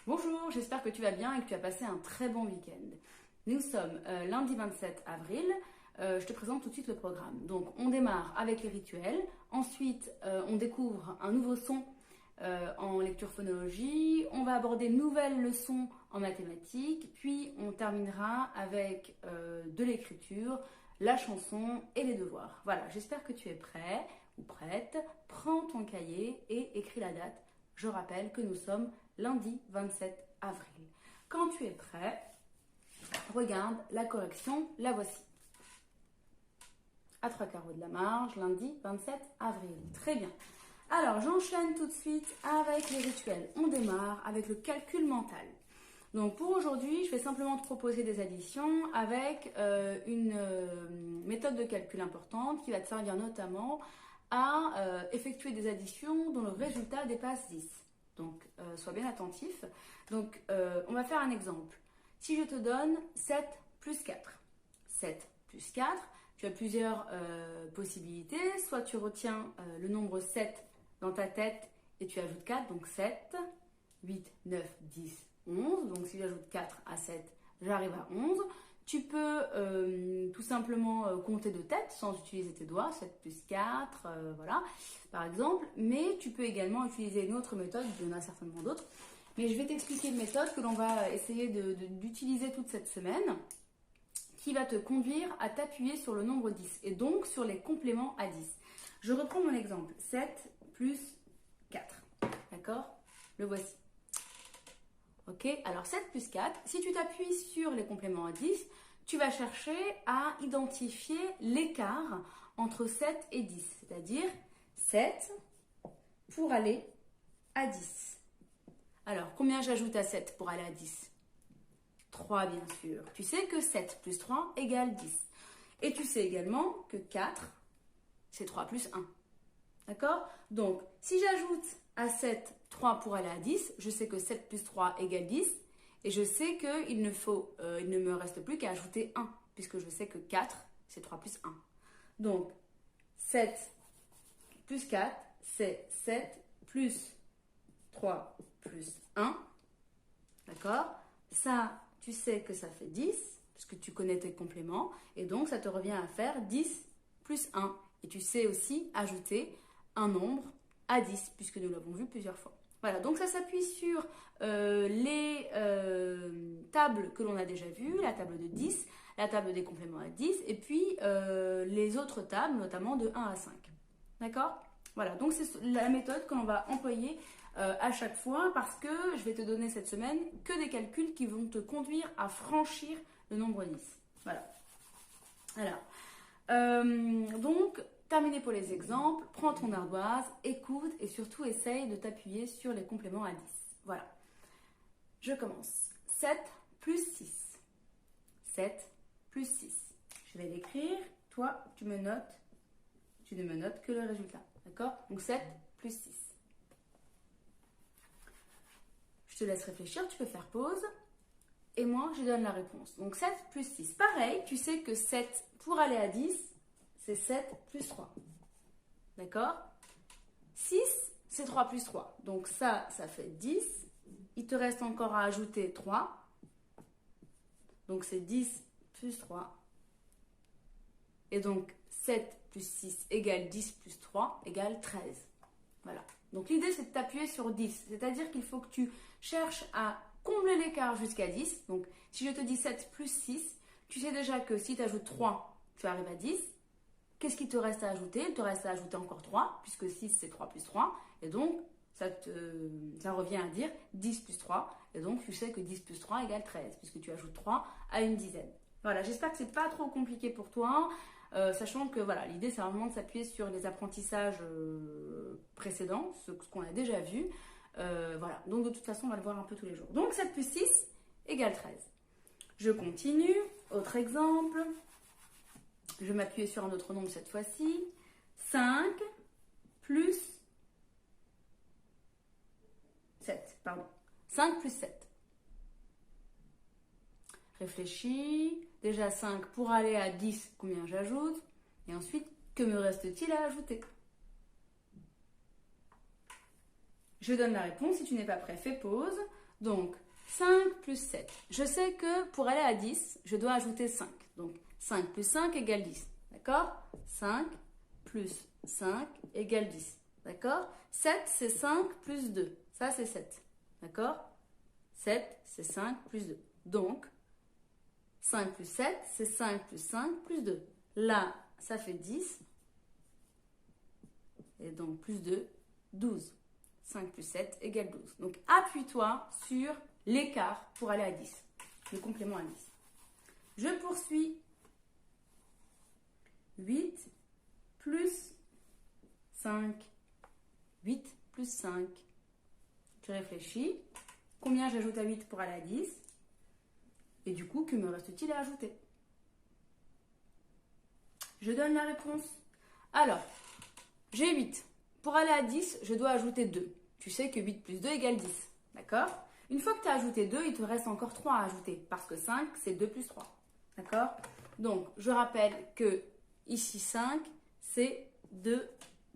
Bonjour, j'espère que tu vas bien et que tu as passé un très bon week-end. Nous sommes lundi 27 avril. Je te présente tout de suite le programme. Donc, on démarre avec les rituels. Ensuite, on découvre un nouveau son en lecture phonologie. On va aborder une nouvelle leçon en mathématiques. Puis, on terminera avec de l'écriture, la chanson et les devoirs. Voilà, j'espère que tu es prêt ou prête. Prends ton cahier et écris la date. Je rappelle que nous sommes lundi 27 avril. Quand tu es prêt, regarde la correction, la voici. À 3 carreaux de la marge, lundi 27 avril. Très bien. Alors, j'enchaîne tout de suite avec les rituels. On démarre avec le calcul mental. Donc, pour aujourd'hui, je vais simplement te proposer des additions avec une méthode de calcul importante qui va te servir notamment à effectuer des additions dont le résultat dépasse 10. Donc, sois bien attentif. Donc, on va faire un exemple. Si je te donne 7 plus 4. 7 plus 4, tu as plusieurs possibilités. Soit tu retiens le nombre 7 dans ta tête et tu ajoutes 4, donc 7, 8, 9, 10, 11. Donc, si j'ajoute 4 à 7, j'arrive à 11. Tu peux tout simplement compter de tête sans utiliser tes doigts, 7 plus 4, voilà, par exemple. Mais tu peux également utiliser une autre méthode, il y en a certainement d'autres. Mais je vais t'expliquer une méthode que l'on va essayer d'utiliser toute cette semaine, qui va te conduire à t'appuyer sur le nombre 10 et donc sur les compléments à 10. Je reprends mon exemple, 7 plus 4, d'accord? Le voici. Ok, alors 7 plus 4, si tu t'appuies sur les compléments à 10, tu vas chercher à identifier l'écart entre 7 et 10, c'est-à-dire 7 pour aller à 10. Alors, combien j'ajoute à 7 pour aller à 10? 3, bien sûr. Tu sais que 7 plus 3 égale 10. Et tu sais également que 4, c'est 3 plus 1. D'accord? Donc, si j'ajoute à 7 3 pour aller à 10, je sais que 7 plus 3 égale 10. Et je sais qu'il ne me reste plus qu'à ajouter 1, puisque je sais que 4, c'est 3 plus 1. Donc, 7 plus 4, c'est 7 plus 3 plus 1. D'accord? Ça, tu sais que ça fait 10, puisque tu connais tes compléments. Et donc, ça te revient à faire 10 plus 1. Et tu sais aussi ajouter un nombre à 10, puisque nous l'avons vu plusieurs fois. Voilà, donc ça s'appuie sur les tables que l'on a déjà vues, la table de 10, la table des compléments à 10, et puis les autres tables, notamment de 1 à 5. D'accord? Voilà, donc c'est la méthode que l'on va employer à chaque fois, parce que je vais te donner cette semaine que des calculs qui vont te conduire à franchir le nombre 10. Voilà. Alors, donc, terminé pour les exemples, prends ton ardoise, écoute et surtout essaye de t'appuyer sur les compléments à 10. Voilà. Je commence. 7 plus 6. 7 plus 6. Je vais l'écrire. Toi, tu me notes. Tu ne me notes que le résultat. D'accord? Donc 7 plus 6. Je te laisse réfléchir. Tu peux faire pause. Et moi, je donne la réponse. Donc 7 plus 6. Pareil, tu sais que 7 pour aller à 10, c'est 7 plus 3. D'accord? 6, c'est 3 plus 3. Donc ça fait 10. Il te reste encore à ajouter 3. Donc c'est 10 plus 3. Et donc 7 plus 6 égale 10 plus 3 égale 13. Voilà. Donc l'idée, c'est de t'appuyer sur 10. C'est-à-dire qu'il faut que tu cherches à combler l'écart jusqu'à 10. Donc si je te dis 7 plus 6, tu sais déjà que si tu ajoutes 3, tu arrives à 10. Qu'est-ce qu'il te reste à ajouter? Il te reste à ajouter encore 3, puisque 6 c'est 3 plus 3. Et donc, ça revient à dire 10 plus 3. Et donc, tu sais que 10 plus 3 égale 13, puisque tu ajoutes 3 à une dizaine. Voilà, j'espère que c'est pas trop compliqué pour toi. Sachant que voilà, l'idée c'est vraiment de s'appuyer sur les apprentissages précédents, ce qu'on a déjà vu. Voilà, donc de toute façon on va le voir un peu tous les jours. Donc 7 plus 6 égale 13. Je continue, autre exemple. Je vais m'appuyer sur un autre nombre cette fois-ci. 5 plus 7, pardon. 5 plus 7. Réfléchis. Déjà 5 pour aller à 10, combien j'ajoute? Et ensuite, que me reste-t-il à ajouter? Je donne la réponse. Si tu n'es pas prêt, fais pause. Donc, 5 plus 7. Je sais que pour aller à 10, je dois ajouter 5. Donc, 5 plus 5 égale 10. D'accord? 5 plus 5 égale 10. D'accord? 7, c'est 5 plus 2. Ça, c'est 7. D'accord? 7, c'est 5 plus 2. Donc, 5 plus 7, c'est 5 plus 5 plus 2. Là, ça fait 10. Et donc, plus 2, 12. 5 plus 7 égale 12. Donc, appuie-toi sur l'écart pour aller à 10. Le complément à 10. Je poursuis. 8 plus 5. 8 plus 5. Tu réfléchis. Combien j'ajoute à 8 pour aller à 10? Et du coup, que me reste-t-il à ajouter? Je donne la réponse. Alors, j'ai 8. Pour aller à 10, je dois ajouter 2. Tu sais que 8 plus 2 égale 10. D'accord? Une fois que tu as ajouté 2, il te reste encore 3 à ajouter. Parce que 5, c'est 2 plus 3. D'accord? Donc, je rappelle que ici 5, c'est 2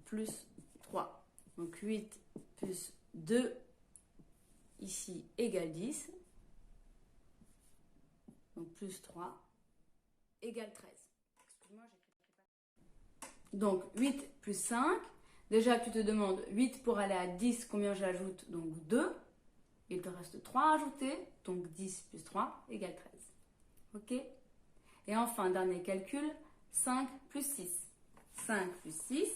plus 3. Donc, 8 plus 2, ici, égale 10. Donc, plus 3 égale 13. Excuse-moi, j'écris. Donc, 8 plus 5. Déjà, tu te demandes 8 pour aller à 10, combien j'ajoute? Donc, 2. Il te reste 3 à ajouter. Donc, 10 plus 3 égale 13. OK? Et enfin, dernier calcul, 5 plus 6. 5 plus 6,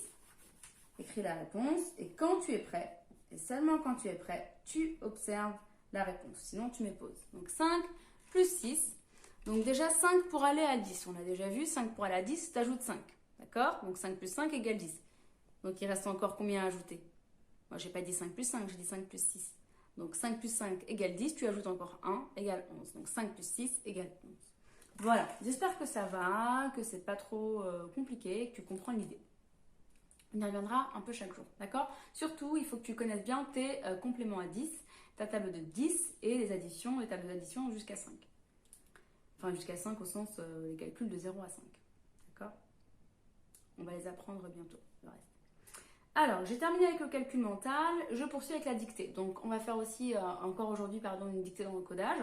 écris la réponse. Et quand tu es prêt, et seulement quand tu es prêt, tu observes la réponse. Sinon, tu m'époses. Donc, 5 plus 6. Donc, déjà, 5 pour aller à 10. On a déjà vu, 5 pour aller à 10, tu ajoutes 5. D'accord? Donc, 5 plus 5 égale 10. Donc, il reste encore combien à ajouter? Moi, je n'ai pas dit 5 plus 5, j'ai dit 5 plus 6. Donc, 5 plus 5 égale 10. Tu ajoutes encore 1 égale 11. Donc, 5 plus 6 égale 11. Voilà. J'espère que ça va, que c'est pas trop compliqué, que tu comprends l'idée. On y reviendra un peu chaque jour. D'accord? Surtout, il faut que tu connaisses bien tes compléments à 10, ta table de 10 et les additions, les tables d'addition jusqu'à 5. Enfin, jusqu'à 5 au sens les calculs de 0 à 5. D'accord? On va les apprendre bientôt, le reste. Alors, j'ai terminé avec le calcul mental. Je poursuis avec la dictée. Donc, on va faire aussi, encore aujourd'hui, une dictée dans le codage.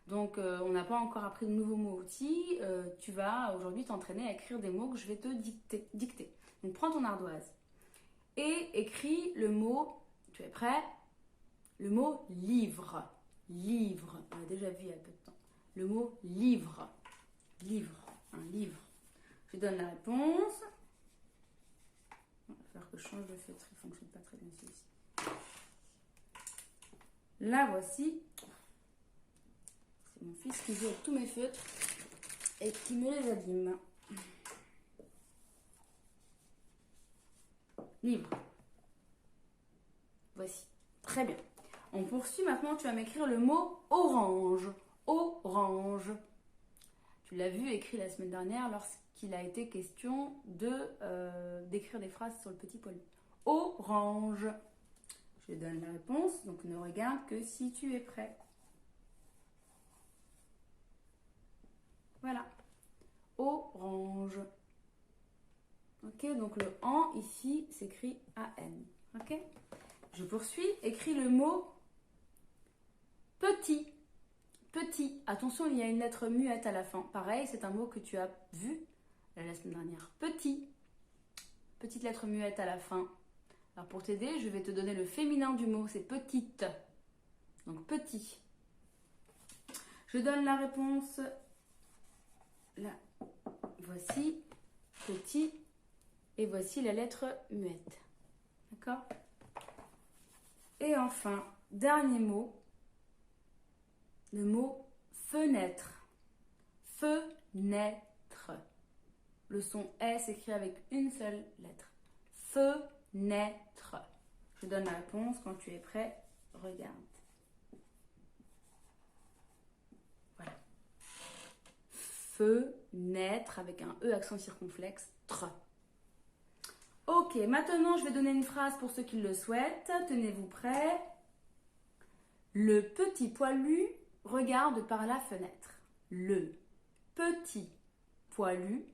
Donc, on n'a pas encore appris de nouveaux mots outils. Tu vas aujourd'hui t'entraîner à écrire des mots que je vais te dicter. Donc, prends ton ardoise et écris le mot, tu es prêt? Le mot livre. Livre. On a déjà vu il y a peu de temps. Le mot livre. Livre. Un livre. Je donne la réponse. Il va falloir que je change de feutre. Il ne fonctionne pas très bien celui-ci. La voici. C'est mon fils qui joue avec tous mes feutres et qui me les abîme. Livre. Voici. Très bien. On poursuit maintenant. Tu vas m'écrire le mot orange. Orange. Tu l'as vu écrit la semaine dernière lorsqu'il a été question d'écrire des phrases sur le petit poilu. Orange. Je donne la réponse. Donc ne regarde que si tu es prêt. Voilà. Orange. Ok, donc le en ici s'écrit A-N. Ok. Je poursuis. Écris le mot petit. Petit. Attention, il y a une lettre muette à la fin. Pareil, c'est un mot que tu as vu la semaine dernière. Petit. Petite lettre muette à la fin. Alors pour t'aider, je vais te donner le féminin du mot. C'est petite. Donc petit. Je donne la réponse. Là. Voici petit. Et voici la lettre muette. D'accord? Et enfin, dernier mot. Le mot fenêtre. Fenêtre. Le son S s'écrit avec une seule lettre. Fenêtre. Je donne la réponse. Quand tu es prêt, regarde. Voilà. Fenêtre avec un E accent circonflexe. Tre. Ok, maintenant je vais donner une phrase pour ceux qui le souhaitent. Tenez-vous prêts. Le petit poilu regarde par la fenêtre. Le petit poilu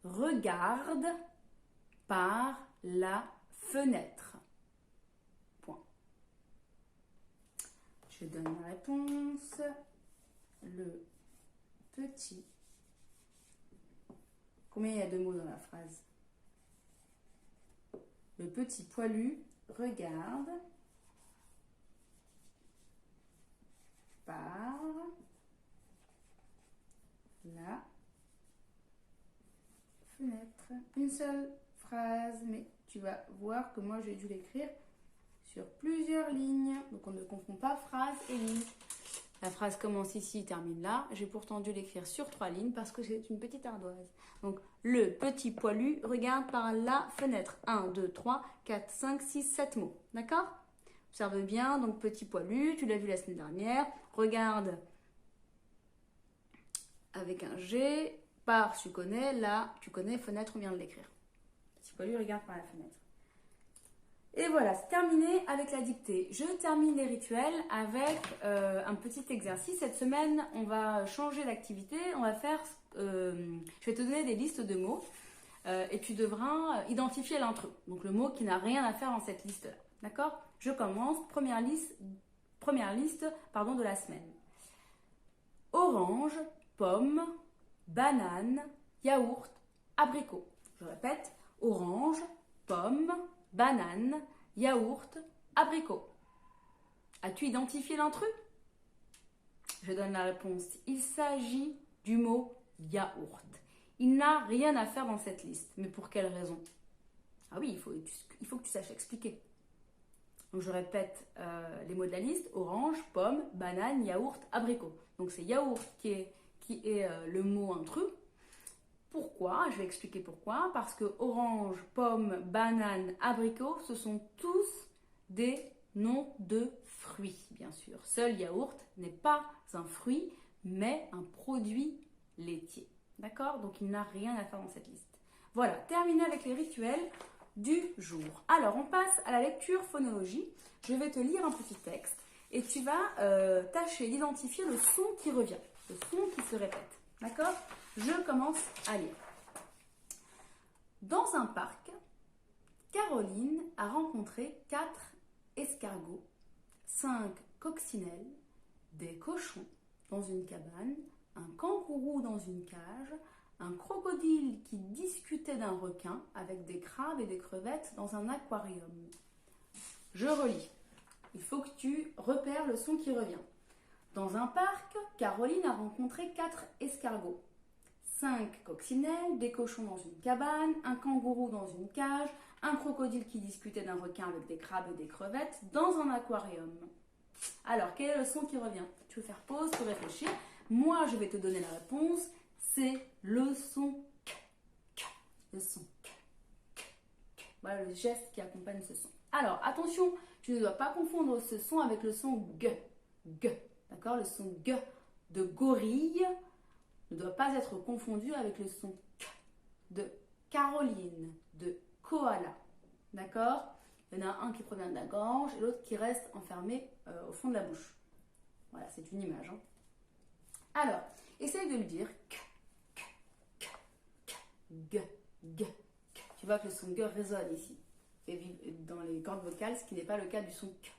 regarde par la fenêtre. Point. Je donne la réponse. Le petit. Combien il y a de mots dans la phrase? Le petit poilu regarde par la fenêtre. Une seule phrase, mais tu vas voir que moi j'ai dû l'écrire sur plusieurs lignes. Donc on ne confond pas phrase et ligne. La phrase commence ici, termine là. J'ai pourtant dû l'écrire sur 3 lignes parce que c'est une petite ardoise. Donc, le petit poilu regarde par la fenêtre. 1, 2, 3, 4, 5, 6, 7 mots. D'accord? Observe bien. Donc, petit poilu, tu l'as vu la semaine dernière. Regarde avec un G. Par, tu connais. Là, tu connais. Fenêtre, on vient de l'écrire. Petit poilu regarde par la fenêtre. Et voilà, c'est terminé avec la dictée. Je termine les rituels avec un petit exercice. Cette semaine, on va changer d'activité. On va faire, je vais te donner des listes de mots et tu devras identifier l'intrus. Donc le mot qui n'a rien à faire dans cette liste-là. D'accord? Je commence. Première liste de la semaine. Orange, pomme, banane, yaourt, abricot. Je répète, orange, pomme, banane, yaourt, abricot. As-tu identifié l'intrus? Je donne la réponse. Il s'agit du mot yaourt. Il n'a rien à faire dans cette liste. Mais pour quelle raison? Ah oui, il faut que tu saches expliquer. Donc je répète les mots de la liste. Orange, pomme, banane, yaourt, abricot. Donc c'est yaourt qui est le mot intrus. Pourquoi? Je vais expliquer pourquoi. Parce que orange, pomme, banane, abricot, ce sont tous des noms de fruits, bien sûr. Seul yaourt n'est pas un fruit, mais un produit laitier. D'accord? Donc il n'a rien à faire dans cette liste. Voilà, terminé avec les rituels du jour. Alors, on passe à la lecture phonologie. Je vais te lire un petit texte et tu vas tâcher d'identifier le son qui revient, le son qui se répète. D'accord? Je commence à lire. Dans un parc, Caroline a rencontré 4 escargots, 5 coccinelles, des cochons dans une cabane, un kangourou dans une cage, un crocodile qui discutait d'un requin avec des crabes et des crevettes dans un aquarium. Je relis. Il faut que tu repères le son qui revient. Dans un parc, Caroline a rencontré 4 escargots, 5 coccinelles, des cochons dans une cabane, un kangourou dans une cage, un crocodile qui discutait d'un requin avec des crabes et des crevettes dans un aquarium. Alors, quel est le son qui revient? Tu veux faire pause pour réfléchir? Moi, je vais te donner la réponse. C'est le son k, k, le son k, k, k. Voilà le geste qui accompagne ce son. Alors, attention, tu ne dois pas confondre ce son avec le son g, g. D'accord? Le son g de gorille ne doit pas être confondu avec le son k de Caroline, de koala. D'accord? Il y en a un qui provient de la gorge et l'autre qui reste enfermé au fond de la bouche. Voilà, c'est une image. Hein. Alors, essaye de le dire. K, k, k, k, g, g, k. Tu vois que le son g résonne ici. Et dans les cordes vocales, ce qui n'est pas le cas du son k,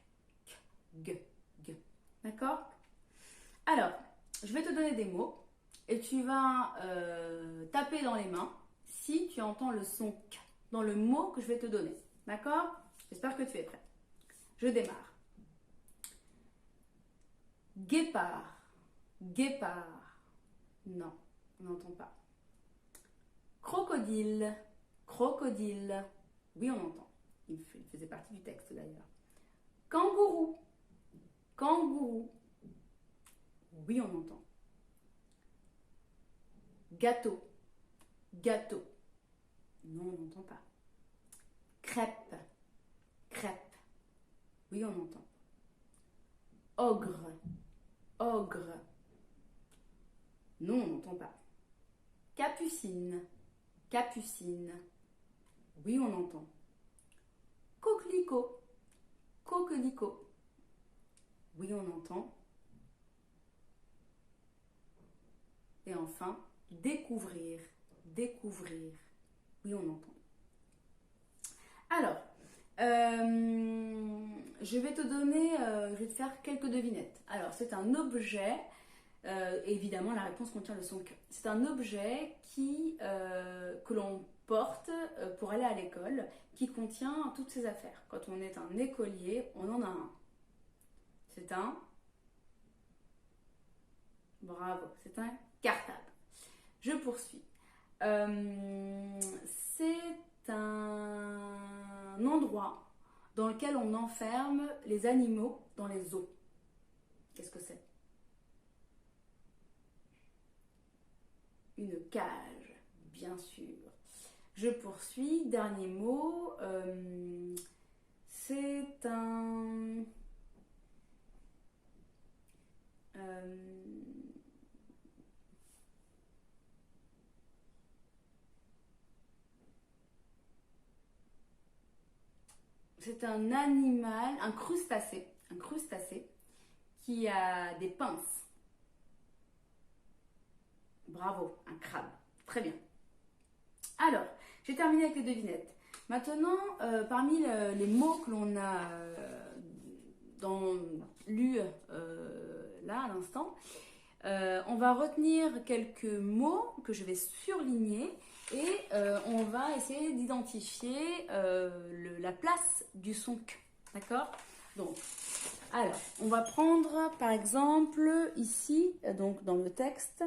k, g, g. D'accord? Alors, je vais te donner des mots et tu vas taper dans les mains si tu entends le son k dans le mot que je vais te donner. D'accord? J'espère que tu es prêt. Je démarre. Guépard. Guépard. Non, on n'entend pas. Crocodile. Crocodile. Oui, on entend. Il faisait partie du texte d'ailleurs. Kangourou. Kangourou. Oui, on entend. Gâteau. Gâteau. Non, on n'entend pas. Crêpe. Crêpe. Oui, on entend. Ogre. Ogre. Non, on n'entend pas. Capucine. Capucine. Oui, on entend. Coquelicot. Coquelicot. Oui, on entend. Et enfin, découvrir. Découvrir. Oui, on entend. Alors, Je vais te donner, je vais te faire quelques devinettes. Alors, c'est un objet, évidemment la réponse contient le son que. C'est un objet que l'on porte pour aller à l'école, qui contient toutes ses affaires. Quand on est un écolier, on en a un. C'est un... Bravo, c'est un cartable. Je poursuis. C'est un endroit dans lequel on enferme les animaux dans les zoos. Qu'est-ce que c'est? Une cage, bien sûr. Je poursuis. Dernier mot. C'est un... c'est un animal, un crustacé qui a des pinces. Bravo, un crabe. Très bien. Alors, j'ai terminé avec les devinettes. Maintenant, parmi les mots que l'on a lus là à l'instant, on va retenir quelques mots que je vais surligner et on va essayer d'identifier la place du son K. D'accord? Donc, alors, on va prendre par exemple ici, donc dans le texte,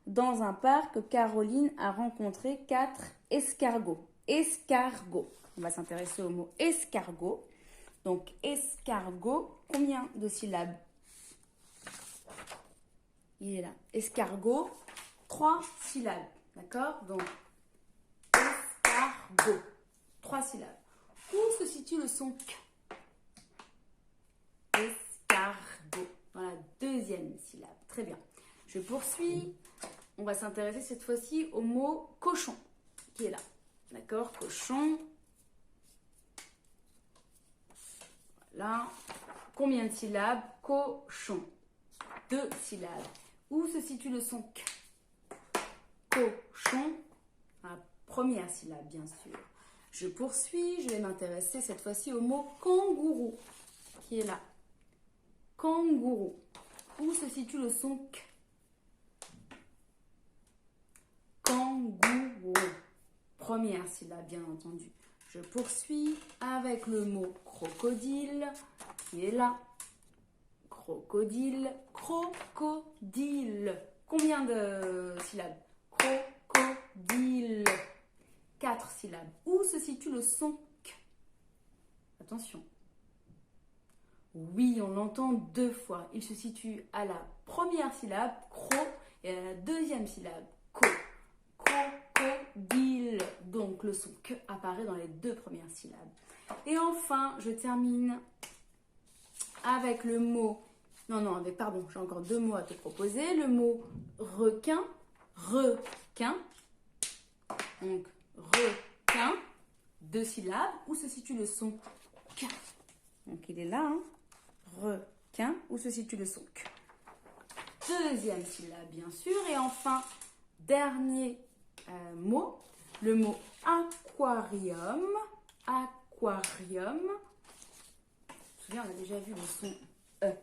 dans un parc, Caroline a rencontré 4 escargots. Escargot. On va s'intéresser au mot escargot. Donc, escargot, combien de syllabes? Il est là. Escargot, 3 syllabes. D'accord? Donc, escargot, 3 syllabes. Où se situe le son K? Escargot, dans la deuxième syllabe. Très bien. Je poursuis. On va s'intéresser cette fois-ci au mot cochon, qui est là. D'accord? Cochon. Voilà. Combien de syllabes? Cochon. 2 syllabes. Où se situe le son K? Cochon. La première syllabe, bien sûr. Je poursuis. Je vais m'intéresser cette fois-ci au mot kangourou, qui est là. Kangourou. Où se situe le son K? Kangourou. Première syllabe, bien entendu. Je poursuis avec le mot crocodile, qui est là. Crocodile, crocodile. Combien de syllabes? Crocodile. 4 syllabes. Où se situe le son K? Attention. Oui, on l'entend 2 fois. Il se situe à la première syllabe, cro, et à la deuxième syllabe, co. Crocodile. Donc le son K apparaît dans les 2 premières syllabes. Et enfin, je termine avec le mot... pardon, j'ai encore 2 mots à te proposer. Le mot requin. Requin. Donc requin. 2 syllabes. Où se situe le son K? Donc il est là, hein. Requin. Où se situe le son K? Deuxième syllabe, bien sûr. Et enfin, dernier mot, le mot aquarium. Aquarium. Je me souviens, on a déjà vu le son E.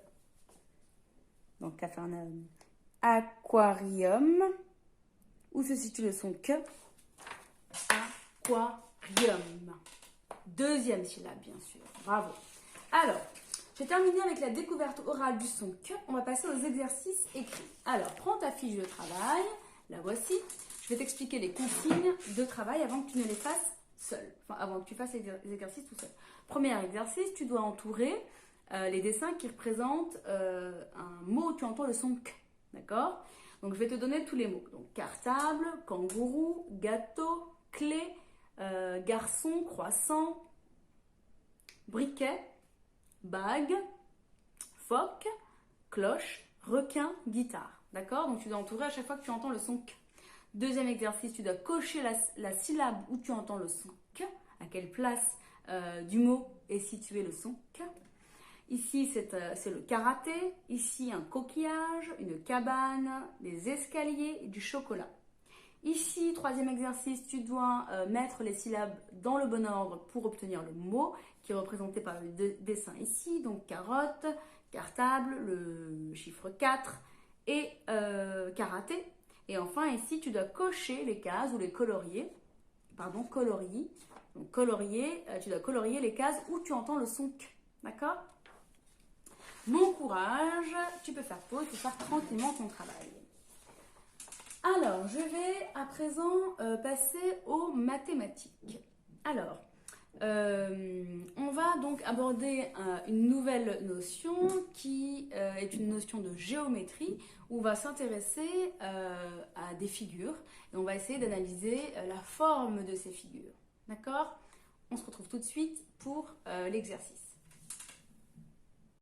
Donc, Capharnaüm. Aquarium. Où se situe le son K? Aquarium. Deuxième syllabe, bien sûr. Bravo. Alors, j'ai terminé avec la découverte orale du son K. On va passer aux exercices écrits. Alors, prends ta fiche de travail. La voici. Je vais t'expliquer les consignes de travail avant que tu ne les fasses seul. Enfin, avant que tu fasses les exercices tout seul. Premier exercice, tu dois entourer les dessins qui représentent un mot où tu entends le son K. D'accord? Donc, je vais te donner tous les mots. Donc, cartable, kangourou, gâteau, clé, garçon, croissant, briquet, bague, phoque, cloche, requin, guitare. D'accord? Donc, tu dois entourer à chaque fois que tu entends le son K. Deuxième exercice, tu dois cocher la syllabe où tu entends le son K. À quelle place du mot est situé le son K. Ici, c'est le karaté. Ici, un coquillage, une cabane, des escaliers et du chocolat. Ici, troisième exercice, tu dois mettre les syllabes dans le bon ordre pour obtenir le mot. qui est représenté par le dessin ici, donc carotte, cartable, le chiffre 4 et karaté. Et enfin ici, tu dois cocher les cases ou les colorier, pardon, colorier. Donc colorier, tu dois colorier les cases où tu entends le son K, d'accord? Bon courage, tu peux faire pause pour faire tranquillement ton travail. Alors, je vais à présent passer aux mathématiques. Alors, on va donc aborder une nouvelle notion qui est une notion de géométrie où on va s'intéresser à des figures et on va essayer d'analyser la forme de ces figures. D'accord? On se retrouve tout de suite pour l'exercice.